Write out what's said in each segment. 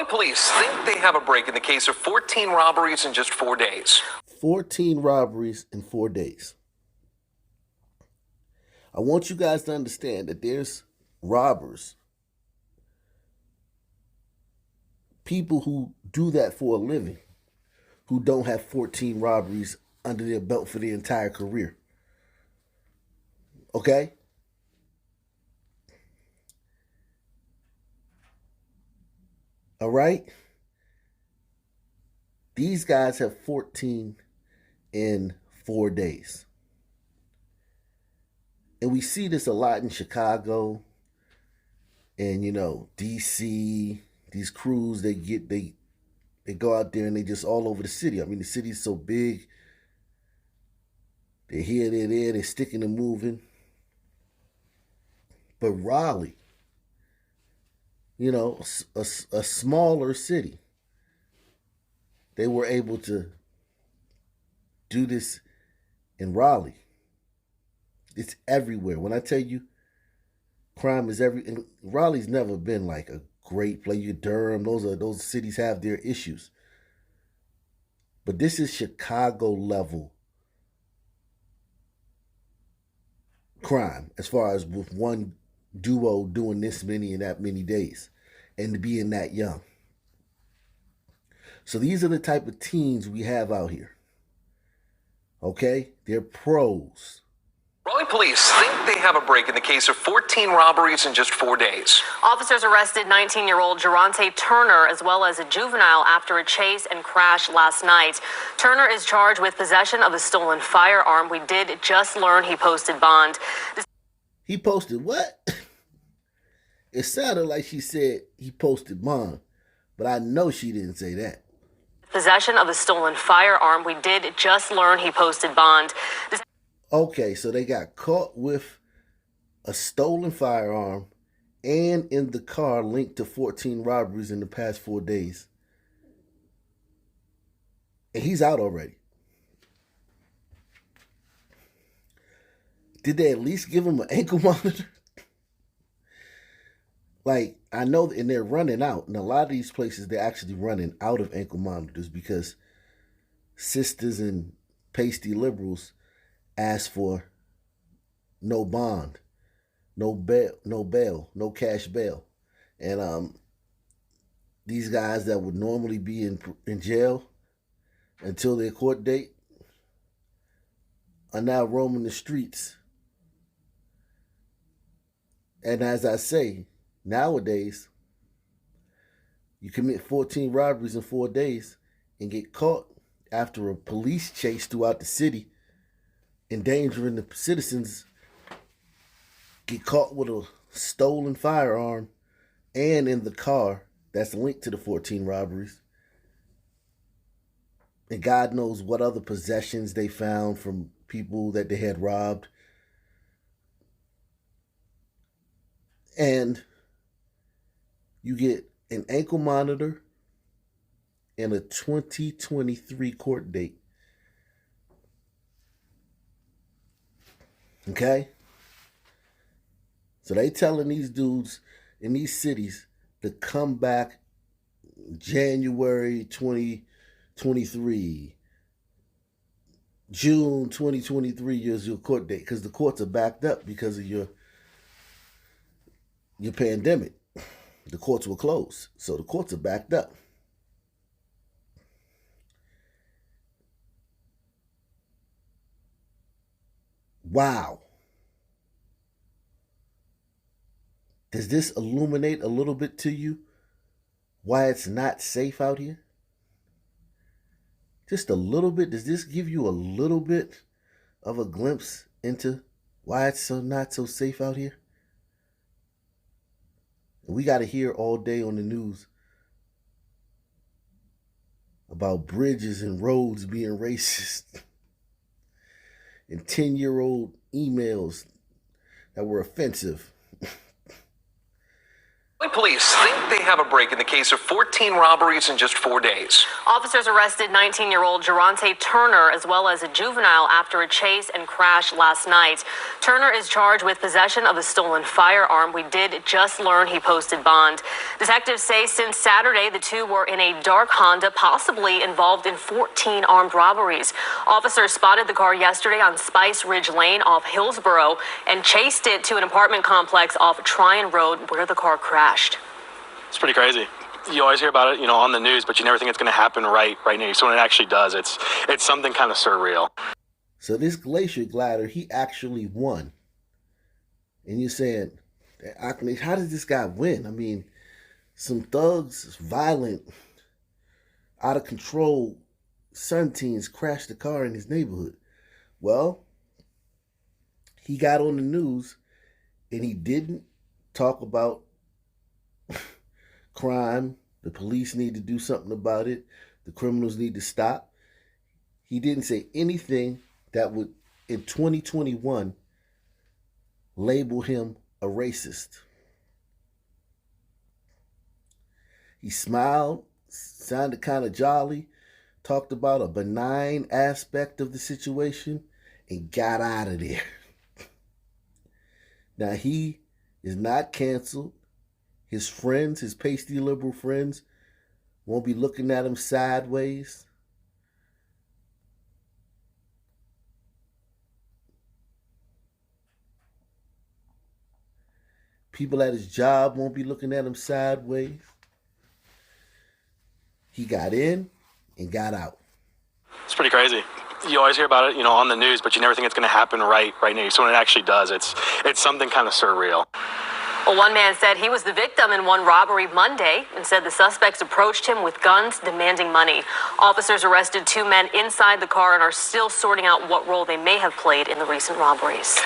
Police think they have a break in the case of 14 robberies in just 4 days. 14 robberies in 4 days. I want you guys to understand that there's robbers, people who do that for a living, who don't have 14 robberies under their belt for their entire career. Okay? All right? These guys have 14 in 4 days. And we see this a lot in Chicago and, DC. These crews, they go out there and they just all over the city. I mean, the city's so big. They're here, they're there, they're sticking and moving. But Raleigh, a smaller city, they were able to do this in Raleigh. It's everywhere. When I tell you crime is and Raleigh's never been like a great place. Durham, those cities have their issues. But this is Chicago level crime as far as with one duo doing this many and that many days and being that young. So these are the type of teens we have out here. Okay? They're pros. Raleigh police think they have a break in the case of 14 robberies in just 4 days. Officers arrested 19-year-old Geronte Turner as well as a juvenile after a chase and crash last night. Turner is charged with possession of a stolen firearm. We did just learn he posted bond. He posted what? It sounded like she said he posted bond, but I know she didn't say that. Possession of a stolen firearm. We did just learn he posted bond. Okay, so they got caught with a stolen firearm and in the car linked to 14 robberies in the past 4 days. And he's out already. Did they at least give him an ankle monitor? Like, I know, and they're running out. In a lot of these places, they're actually running out of ankle monitors because sisters and pasty liberals ask for no bond, no bail, no cash bail. And these guys that would normally be in jail until their court date are now roaming the streets. And as I say, nowadays, you commit 14 robberies in 4 days and get caught after a police chase throughout the city, endangering the citizens, get caught with a stolen firearm and in the car that's linked to the 14 robberies. And God knows what other possessions they found from people that they had robbed. And you get an ankle monitor and a 2023 court date. Okay? So they telling these dudes in these cities to come back January 2023, June 2023 is your court date, because the courts are backed up because of your pandemic. The courts were closed, so the courts are backed up. Wow. Does this illuminate a little bit to you why it's not safe out here? Just a little bit? Does this give you a little bit of a glimpse into why it's not so safe out here? We got to hear all day on the news about bridges and roads being racist and 10-year-old emails that were offensive. Police think they have a break in the case of 14 robberies in just 4 days. Officers arrested 19-year-old Geronte Turner as well as a juvenile after a chase and crash last night. Turner is charged with possession of a stolen firearm. We did just learn he posted bond. Detectives say since Saturday, the two were in a dark Honda, possibly involved in 14 armed robberies. Officers spotted the car yesterday on Spice Ridge Lane off Hillsborough and chased it to an apartment complex off Tryon Road where the car crashed. It's pretty crazy. You always hear about it, on the news, but you never think it's going to happen right near you. So when it actually does, it's something kind of surreal. So this glacier glider, he actually won. And you're saying, how did this guy win? I mean, some thugs, violent, out of control Sun teens crashed the car in his neighborhood. Well, he got on the news and he didn't talk about crime. The police need to do something about it. The criminals need to stop. He didn't say anything that would, in 2021, label him a racist. He smiled, sounded kind of jolly, talked about a benign aspect of the situation, and got out of there. Now, he is not canceled. His friends, his pasty liberal friends, won't be looking at him sideways. People at his job won't be looking at him sideways. He got in and got out. It's pretty crazy. You always hear about it, on the news, but you never think it's going to happen right near you. So when it actually does, it's something kind of surreal. Well, one man said he was the victim in one robbery Monday and said the suspects approached him with guns demanding money. Officers arrested two men inside the car and are still sorting out what role they may have played in the recent robberies.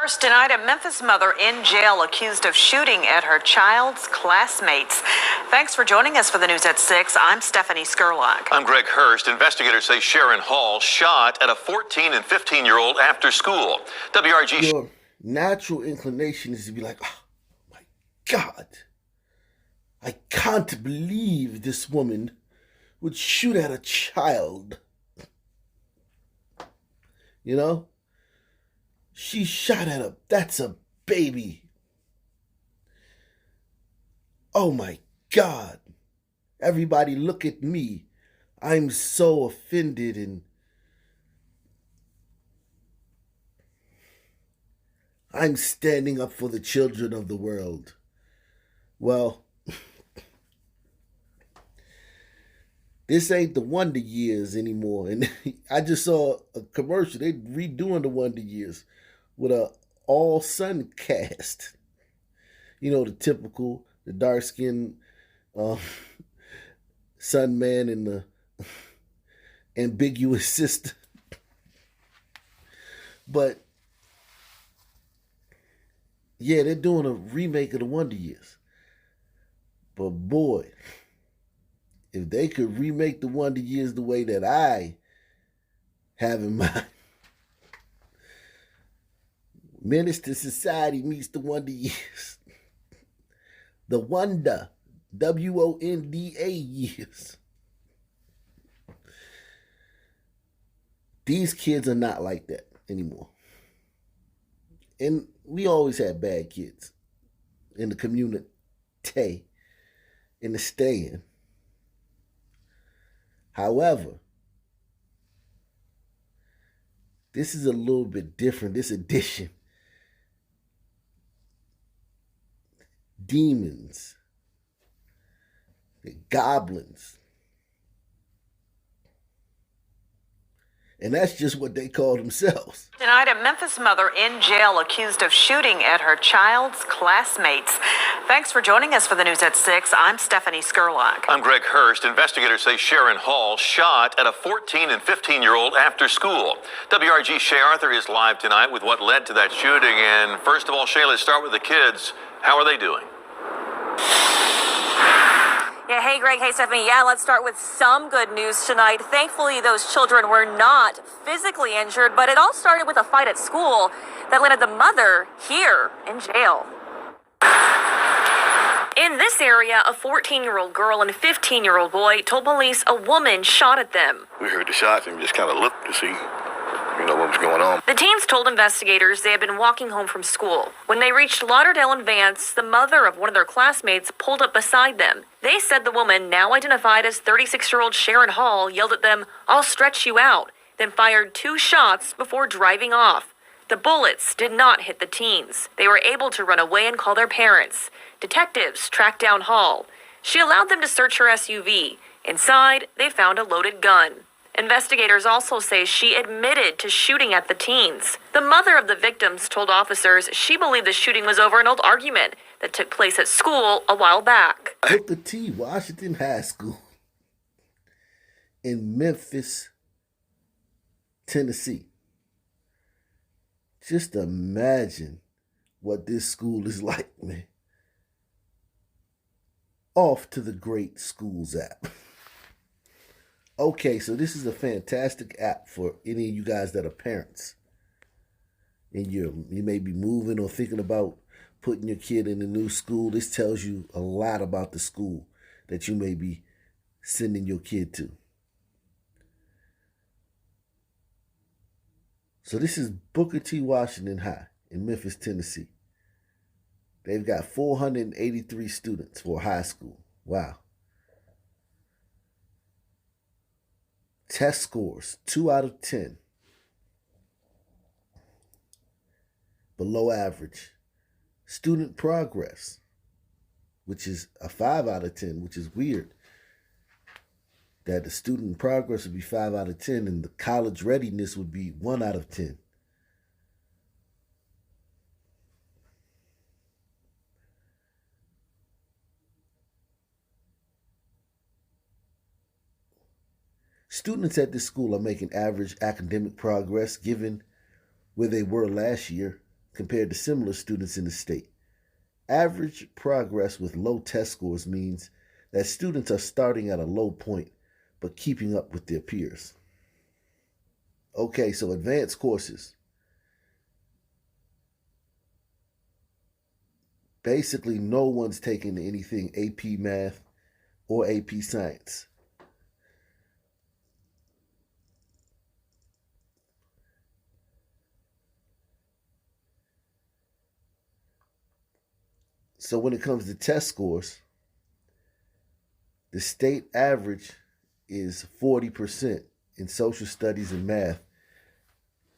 First tonight, a Memphis mother in jail accused of shooting at her child's classmates. Thanks for joining us for the news at 6. I'm Stephanie Skurlock. I'm Greg Hurst. Investigators say Sharon Hall shot at a 14 and 15-year-old after school. WRG. Your natural inclination is to be like, oh my God, I can't believe this woman would shoot at a child. She shot at that's a baby. Oh my God. Everybody look at me. I'm so offended and I'm standing up for the children of the world. Well, this ain't the Wonder Years anymore. And I just saw a commercial. They redoing the Wonder Years with a all-sun cast. The typical, the dark-skinned sun man and the ambiguous sister. But, yeah, they're doing a remake of the Wonder Years. But, boy, if they could remake the Wonder Years the way that I have in mind, Menace to Society meets the Wonder Years. The Wonder, WONDA years. These kids are not like that anymore. And we always had bad kids in the community, in the stand. However, this is a little bit different, this edition. Demons, the goblins. And that's just what they call themselves. Tonight, a Memphis mother in jail accused of shooting at her child's classmates. Thanks for joining us for the news at 6. I'm Stephanie Skurlock. I'm Greg Hurst. Investigators say Sharon Hall shot at a 14 and 15-year-old after school. WRG Shay Arthur is live tonight with what led to that shooting. And first of all, Shay, let's start with the kids. How are they doing? Yeah, hey Greg, hey Stephanie. Yeah, let's start with some good news tonight. Thankfully, those children were not physically injured, but it all started with a fight at school that landed the mother here in jail. In this area, a 14-year-old girl and a 15-year-old boy told police a woman shot at them. We heard the shots and just kind of looked to see, what was going on. The teens told investigators they had been walking home from school. When they reached Lauderdale and Vance, the mother of one of their classmates pulled up beside them. They said the woman, now identified as 36-year-old Sharon Hall, yelled at them, "I'll stretch you out," then fired 2 shots before driving off. The bullets did not hit the teens. They were able to run away and call their parents. Detectives tracked down Hall. She allowed them to search her SUV. Inside, they found a loaded gun. Investigators also say she admitted to shooting at the teens. The mother of the victims told officers she believed the shooting was over an old argument that took place at school a while back. Booker T. Washington High School in Memphis, Tennessee. Just imagine what this school is like, man. Off to the Great Schools app. Okay, so this is a fantastic app for any of you guys that are parents. And you may be moving or thinking about putting your kid in a new school. This tells you a lot about the school that you may be sending your kid to. So this is Booker T. Washington High in Memphis, Tennessee. They've got 483 students for high school. Wow. Test scores, 2 out of 10. Below average. Student progress, which is a 5 out of 10, which is weird. That the student progress would be 5 out of 10 and the college readiness would be 1 out of 10. Students at this school are making average academic progress given where they were last year compared to similar students in the state. Average progress with low test scores means that students are starting at a low point but keeping up with their peers. Okay, so advanced courses. Basically, no one's taking anything AP Math or AP Science. So when it comes to test scores, the state average is 40% in social studies and math.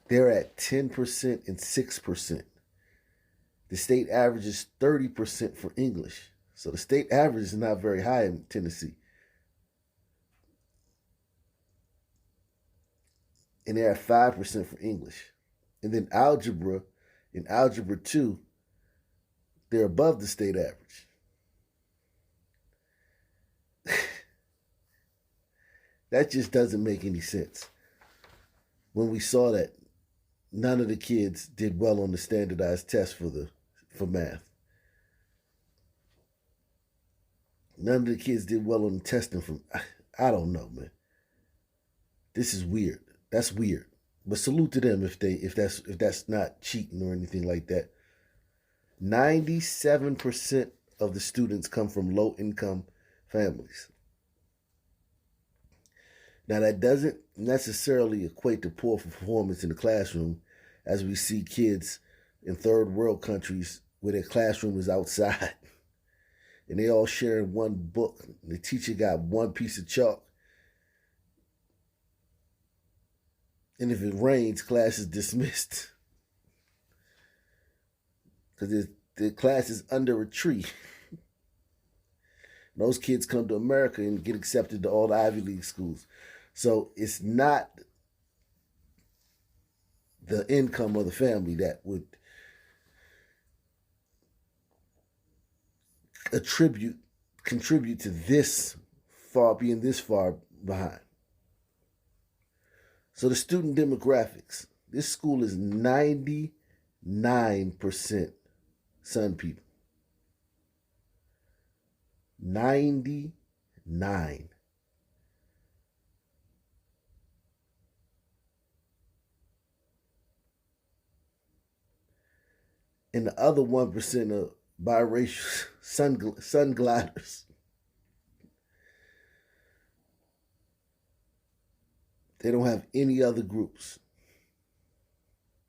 They're at 10% and 6%. The state average is 30% for English. So the state average is not very high in Tennessee. And they're at 5% for English. And then algebra, in Algebra 2, they're above the state average. That just doesn't make any sense. When we saw that none of the kids did well on the standardized test for math. None of the kids did well on the testing I don't know, man. This is weird. That's weird. But salute to them if that's not cheating or anything like that. 97% of the students come from low-income families. Now, that doesn't necessarily equate to poor performance in the classroom, as we see kids in third world countries where their classroom is outside. And they all sharing one book. The teacher got one piece of chalk. And if it rains, class is dismissed. Because the class is under a tree. Those kids come to America and get accepted to all the Ivy League schools. So it's not the income of the family that would contribute to being this far behind. So the student demographics. This school is 99% Sun people. 99. And the other 1% biracial sun gliders. They don't have any other groups.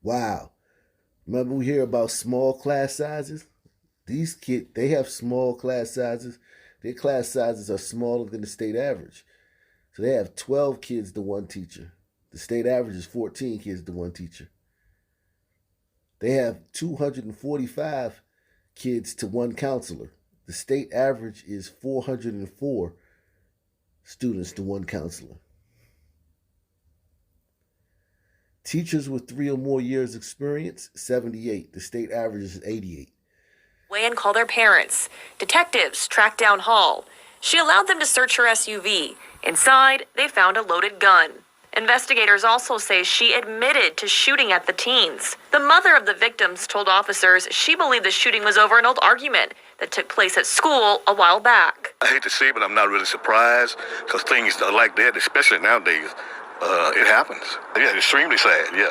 Wow. Remember we hear about small class sizes? These kids, they have small class sizes. Their class sizes are smaller than the state average. So they have 12 kids to one teacher. The state average is 14 kids to one teacher. They have 245 kids to one counselor. The state average is 404 students to one counselor. Teachers with 3 or more years experience, 78. The state average is 88. And call their parents. Detectives tracked down Hall. She allowed them to search her SUV. Inside, they found a loaded gun. Investigators also say she admitted to shooting at the teens. The mother of the victims told officers she believed the shooting was over an old argument that took place at school a while back. I hate to say it, but I'm not really surprised because things like that, especially nowadays, it happens. Yeah, extremely sad. Yeah.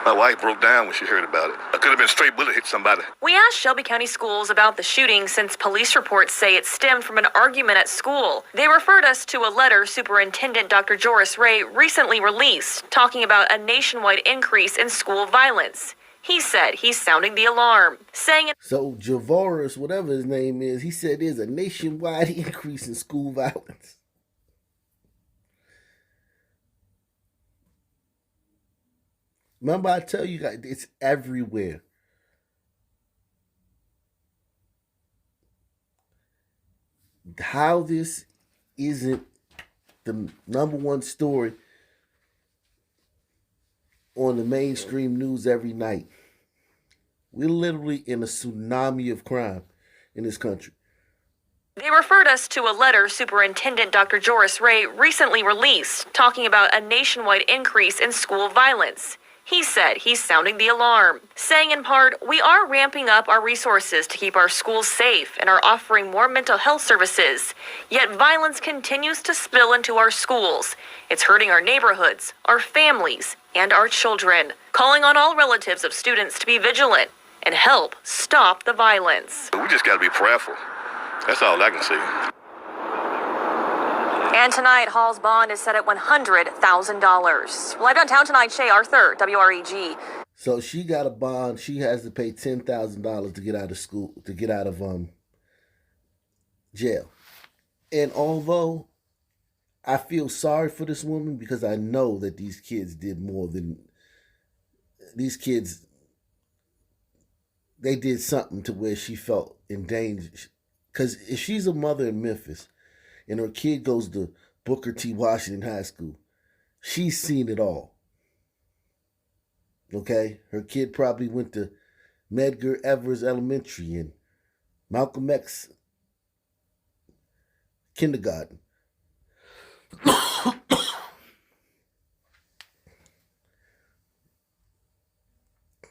My wife broke down when she heard about it. I could have been a straight bullet hit somebody. We asked Shelby County Schools about the shooting since police reports say it stemmed from an argument at school. They referred us to a letter Superintendent Dr. Joris Ray recently released, talking about a nationwide increase in school violence. He said he's sounding the alarm, saying it. So Javoris, whatever his name is, he said there's a nationwide increase in school violence. Remember, I tell you guys, it's everywhere. How this isn't the number one story on the mainstream news every night. We're literally in a tsunami of crime in this country. They referred us to a letter Superintendent Dr. Joris Ray recently released, talking about a nationwide increase in school violence. He said he's sounding the alarm, saying in part, we are ramping up our resources to keep our schools safe and are offering more mental health services. Yet violence continues to spill into our schools. It's hurting our neighborhoods, our families, and our children. Calling on all relatives of students to be vigilant and help stop the violence. We just got to be prayerful. That's all I can say. And tonight, Hall's bond is set at $100,000. Live downtown tonight, Shay Arthur, WREG. So she got a bond. She has to pay $10,000 to get out of school, to get out of jail. And although I feel sorry for this woman because I know that these kids did more than these kids. They did something to where she felt in danger. Because if she's a mother in Memphis and her kid goes to Booker T. Washington High School, she's seen it all. Okay? Her kid probably went to Medgar Evers Elementary and Malcolm X kindergarten.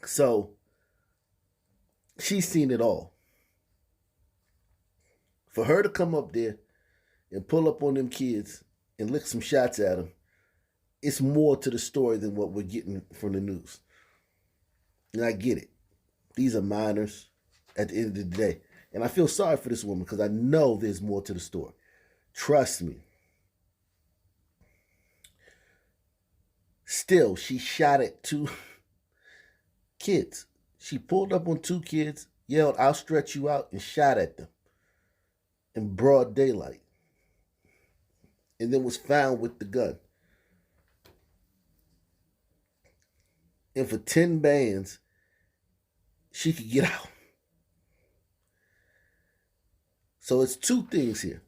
So, she's seen it all. For her to come up there and pull up on them kids and lick some shots at them, it's more to the story than what we're getting from the news. And I get it. These are minors at the end of the day. And I feel sorry for this woman because I know there's more to the story. Trust me. Still, she shot at 2 kids. She pulled up on 2 kids, yelled, "I'll stretch you out," and shot at them in broad daylight. And then was found with the gun. And for 10 bands, she could get out. So it's 2 things here.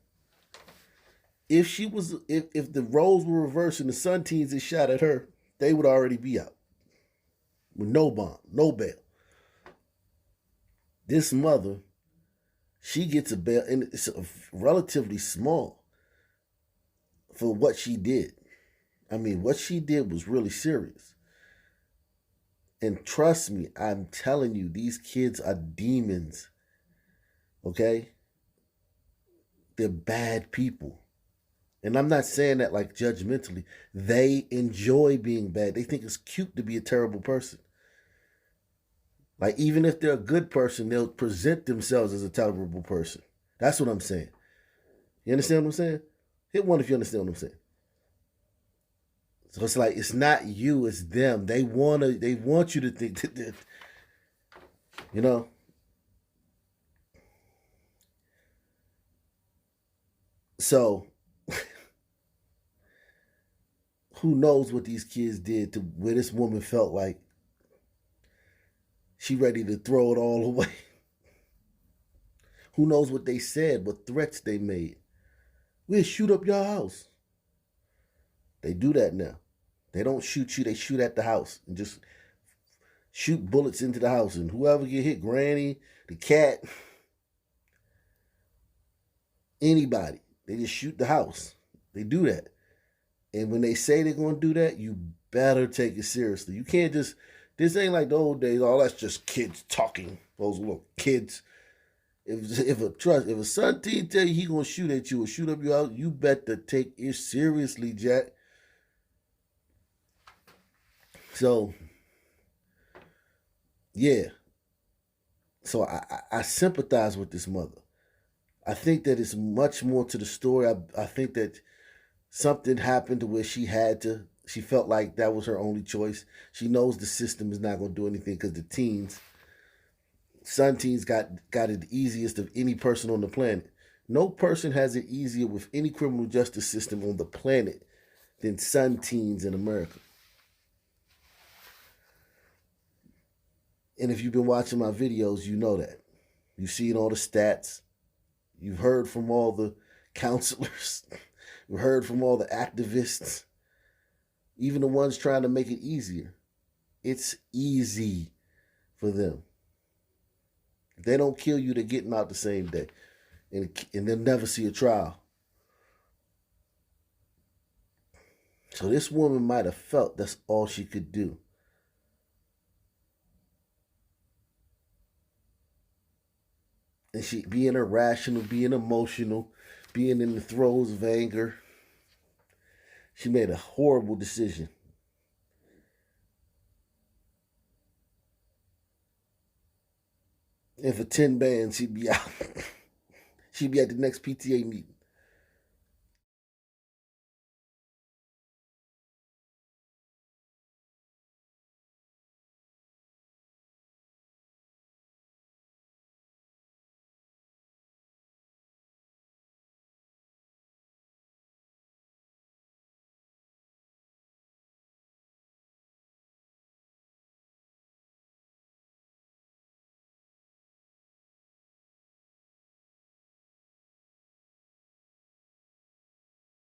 If the roles were reversed and the Sun teens had shot at her, they would already be out. With no bond, no bail. This mother, she gets a bail, and it's relatively small for what she did. I mean, what she did was really serious. And trust me, I'm telling you, these kids are demons. Okay? They're bad people. And I'm not saying that like judgmentally. They enjoy being bad. They think it's cute to be a terrible person. Like, even if they're a good person, they'll present themselves as a terrible person. That's what I'm saying. You understand what I'm saying? Hit one if you understand what I'm saying. So it's like, it's not you, it's them. They want you to think that, you know. So who knows what these kids did to where this woman felt like she ready to throw it all away. Who knows what they said, what threats they made. We'll shoot up your house. They do that now. They don't shoot you, they shoot at the house and just shoot bullets into the house. And whoever get hit, granny, the cat, anybody, they just shoot the house. They do that. And when they say they're going to do that, you better take it seriously. You can't just, this ain't like the old days, oh, that's just kids talking. Those little kids. If a son teen tell you he going to shoot at you or shoot up your house, you better take it seriously, Jack. So, yeah. So I sympathize with this mother. I think that it's much more to the story. I think that something happened to where she felt like that was her only choice. She knows the system is not going to do anything because the son teens got it the easiest of any person on the planet. No person has it easier with any criminal justice system on the planet than son teens in America. And if you've been watching my videos, you know that. You've seen all the stats. You've heard from all the counselors. You've heard from all the activists. Even the ones trying to make it easier. It's easy for them. If they don't kill you, they're getting out the same day. And they'll never see a trial. So this woman might have felt that's all she could do. And she being irrational, being emotional, being in the throes of anger. She made a horrible decision. And for 10 bands, she'd be out. She'd be at the next PTA meeting.